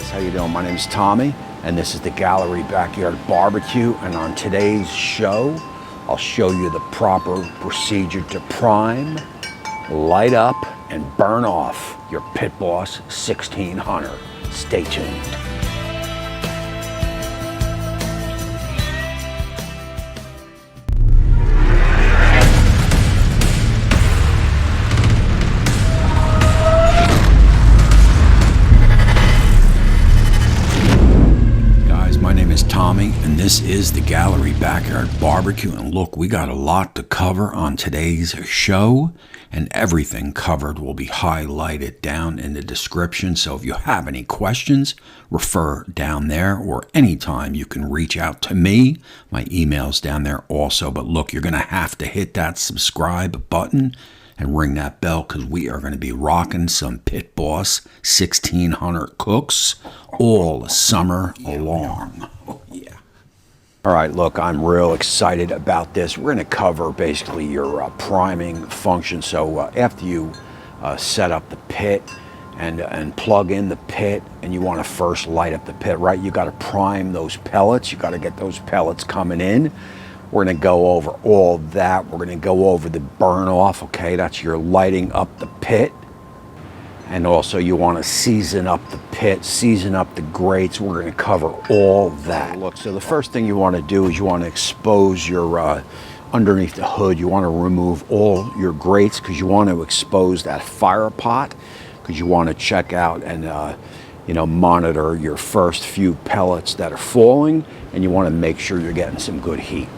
guys, how you doing? My name is Tommy, and this is the Gallery Backyard Barbecue. And on today's show, I'll show you the proper procedure to prime, light up, and burn off your Pit Boss 1600. Stay tuned. Tommy, and this is the Gallery Backyard Barbecue. And look, we got a lot to cover on today's show, and everything covered will be highlighted down in the description. So if you have any questions, refer down there, or anytime you can reach out to me. My email's down there also. But look, you're going to have to hit that subscribe button and ring that bell, because we are going to be rocking some Pit Boss 1600 cooks all summer long. All right, look, I'm real excited about this. We're going to cover basically your priming function. So after you set up the pit and plug in the pit, and you want to first light up the pit, right? You got to prime those pellets. You got to get those pellets coming in. We're going to go over all that. We're going to go over the burn off, okay? That's your lighting up the pit. And also you want to season up the pit, season up the grates. We're going to cover all that. Look, so the first thing you want to do is you want to expose your, underneath the hood, you want to remove all your grates, because you want to expose that fire pot, because you want to check out and, monitor your first few pellets that are falling, and you want to make sure you're getting some good heat.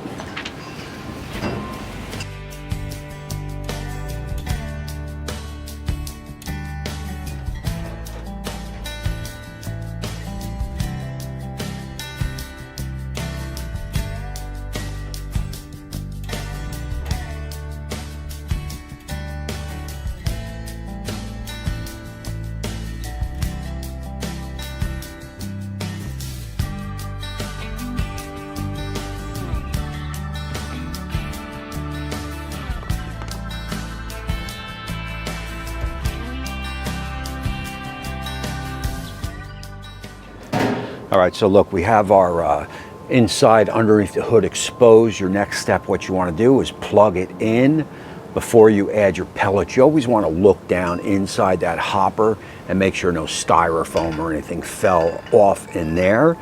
All right, so look, we have our inside underneath the hood exposed. Your next step, what you want to do is plug it in before you add your pellets. You always want to look down inside that hopper and make sure no styrofoam or anything fell off in there.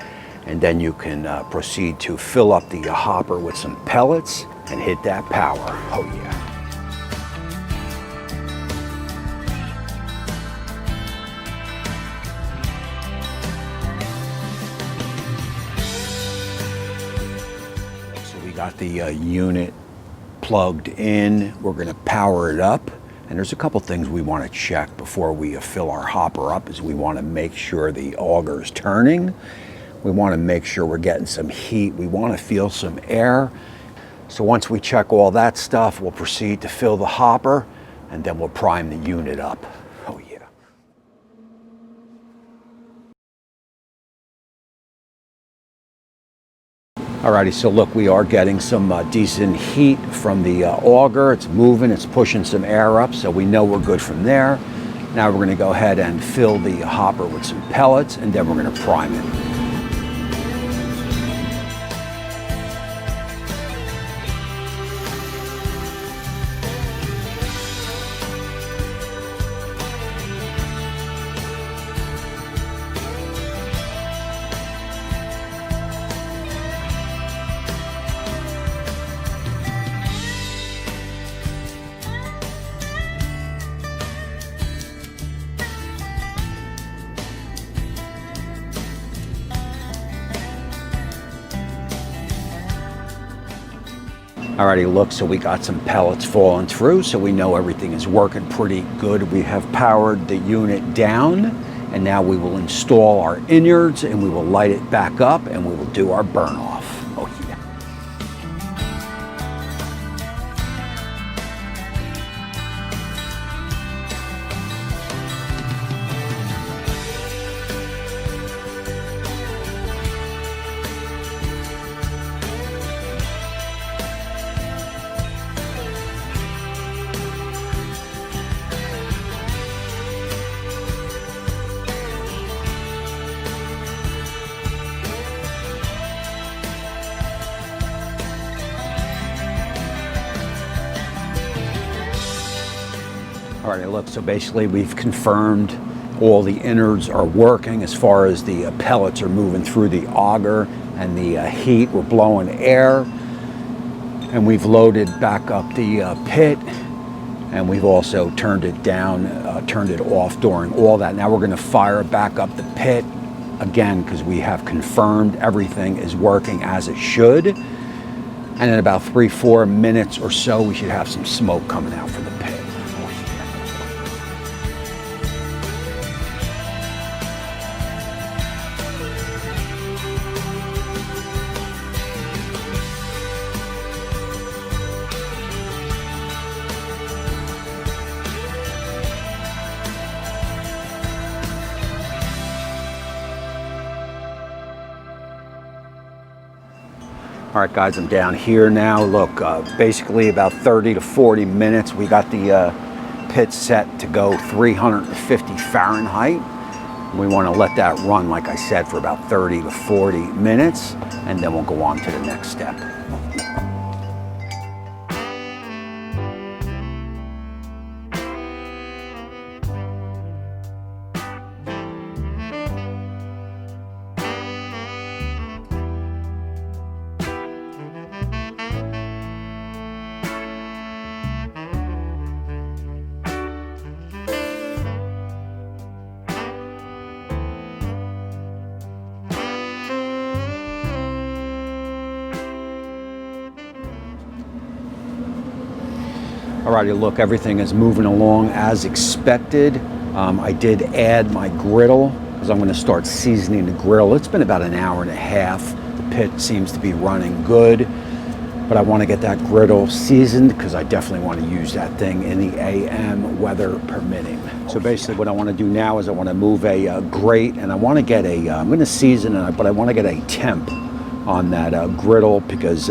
And then you can proceed to fill up the hopper with some pellets and hit that power. Oh yeah. Got the unit plugged in. We're going to power it up, and there's a couple things we want to check before we fill our hopper up. Is we want to make sure the auger is turning. We want to make sure we're getting some heat. We want to feel some air. So once we check all that stuff, we'll proceed to fill the hopper, and then we'll prime the unit up. Oh yeah. Alrighty, so look, we are getting some decent heat from the auger. It's moving, it's pushing some air up, so we know we're good from there. Now we're going to go ahead and fill the hopper with some pellets, and then we're going to prime it. Alrighty, look, so we got some pellets falling through, so we know everything is working pretty good. We have powered the unit down, and now we will install our innards, and we will light it back up, and we will do our burn off. Oh yeah. All right, look, so basically we've confirmed all the innards are working as far as the pellets are moving through the auger and the heat. We're blowing air, and we've loaded back up the pit, and we've also turned it down, turned it off during all that. Now we're going to fire back up the pit again because we have confirmed everything is working as it should. And in about 3-4 minutes or so, we should have some smoke coming out from the pit. All right, guys, I'm down here now. Look, basically about 30 to 40 minutes. We got the pit set to go 350 Fahrenheit. We want to let that run, like I said, for about 30 to 40 minutes, and then we'll go on to the next step. Alrighty, look, everything is moving along as expected. I did add my griddle because I'm going to start seasoning the griddle. It's been about an hour and a half. The pit seems to be running good, but I want to get that griddle seasoned because I definitely want to use that thing in the AM, weather permitting. So basically what I want to do now is I want to move a grate, and I want to get a, I'm going to season it, but I want to get a temp on that griddle because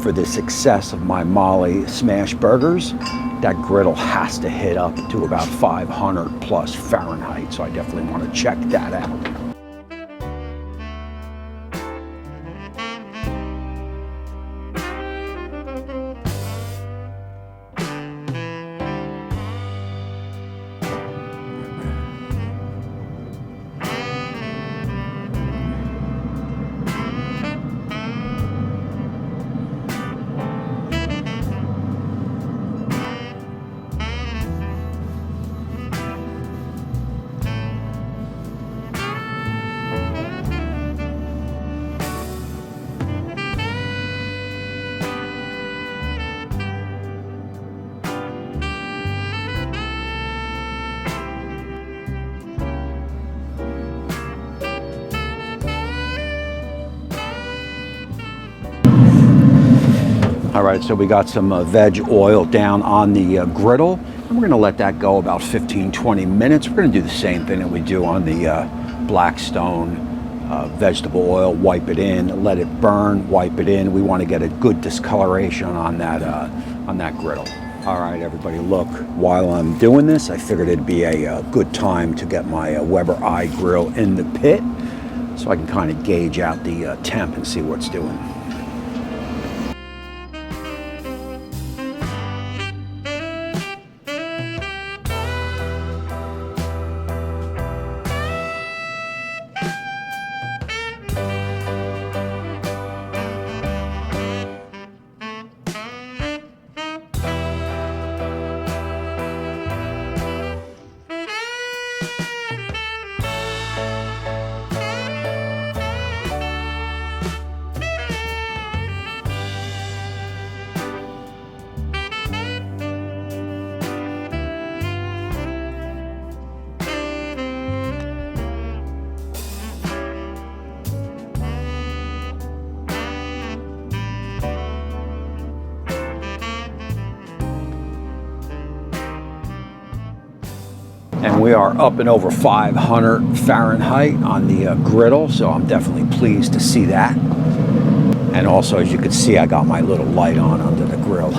for the success of my Molly smash burgers, that griddle has to hit up to about 500 plus Fahrenheit. So I definitely want to check that out. All right, so we got some veg oil down on the griddle, and we're gonna let that go about 15-20 minutes. We're gonna do the same thing that we do on the Blackstone vegetable oil. Wipe it in, let it burn, wipe it in. We wanna get a good discoloration on that griddle. All right, everybody, look, while I'm doing this, I figured it'd be a good time to get my Weber iGrill in the pit so I can kind of gauge out the temp and see what's doing. And we are up and over 500 Fahrenheit on the griddle, so I'm definitely pleased to see that. And also, as you can see, I got my little light on under the grill.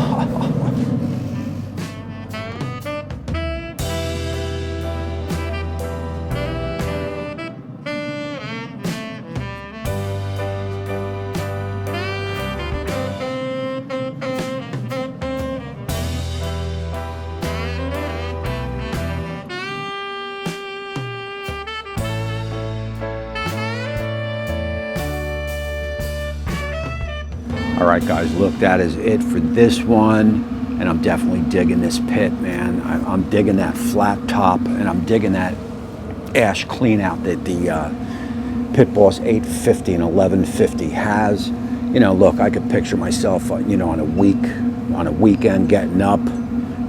All right, guys, look, that is it for this one. And I'm definitely digging this pit, man. I'm digging that flat top, and I'm digging that ash clean out that the Pit Boss 850 and 1150 has. You know, look, I could picture myself, you know, on a weekend getting up,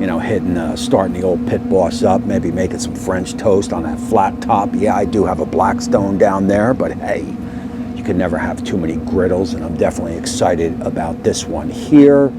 you know, starting the old Pit Boss up, maybe making some French toast on that flat top. Yeah, I do have a Blackstone down there, but hey, you can never have too many griddles, and I'm definitely excited about this one here.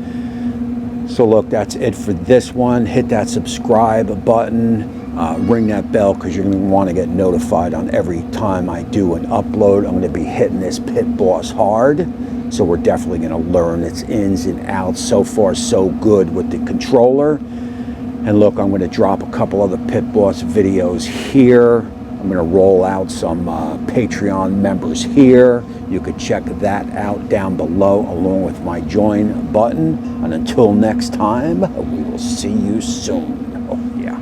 So look, that's it for this one. Hit that subscribe button, ring that bell, because you're going to want to get notified on every time I do an upload. I'm going to be hitting this Pit Boss hard, so we're definitely going to learn its ins and outs. So far, so good with the controller. And look, I'm going to drop a couple other Pit Boss videos here. I'm going to roll out some Patreon members here. You could check that out down below along with my join button. And until next time, we will see you soon. Oh, yeah.